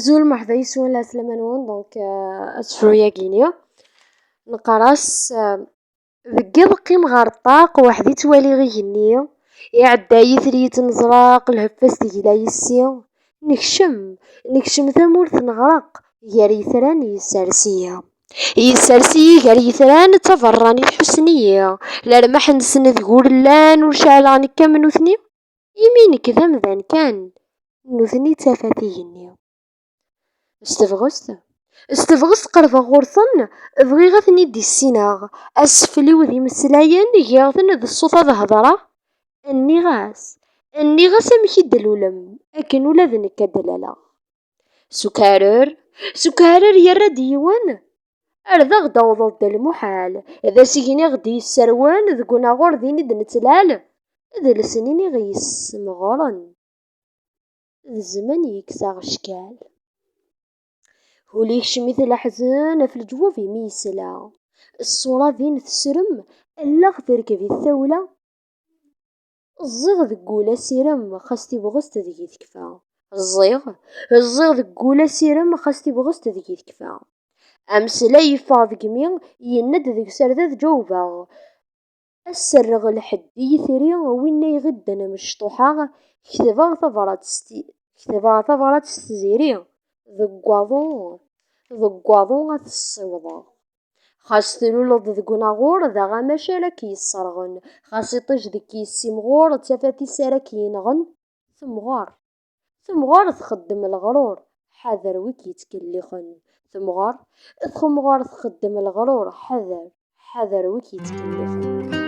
زول مرحبا يسون لا سلامة نون دونك شوية كينيا نقراس ذكي قيم غار الطاق وحدي توالي غي هنية يعدا يثريت نزراق الهفاس ديلا يسيا نكشم ثمورث نغرق غير يثران يسارسية غير يثران تفراني الحسنية لا رمح نسن ذقول اللان وشعل عني كامل نوثني يمينك ذمذان كان نوثني تافاتي هنية استفغست قرفة غورثن بغي غثني دي السيناغ اسفلي وذي مسلاين يغثن ذي الصوت هذا هضرة النغاس امشي دلولم اكن ولا ذنك دلالا سكارر يرى ديوان ارذا غدا وضد المحال اذا سيجيني غدي يسروان ذقنا غور ذيني دنتلال ذي السنين غيس مغرن الزمن يكساغ شكال هوليك شميت الأحزان في الجوف ميسلا الصورة ذين تسرم ألا غتركب الثولة الزيغ ذقولة سيرم خاستي بغست ذيك تكفى الزيغ ذقولة سيرم خاستي بغست ذيك تكفى أمس لا يفاض قمير يند ذيك سرداد جوفا السرغ الحد يثري وين يغد أنا مشطوحة كتبا ثبرات استزيري ذقواضو غاث الصوضة خاص تلولد ذقنا غور ذا غاماشا لك يصرغن خاص يطيش ذكي السمغور تفاتي سارك ينغن ثمغار تخدم الغرور حذر ويك يتكلخن ثمغار تخدم الغرور حذر ويك يتكلخن.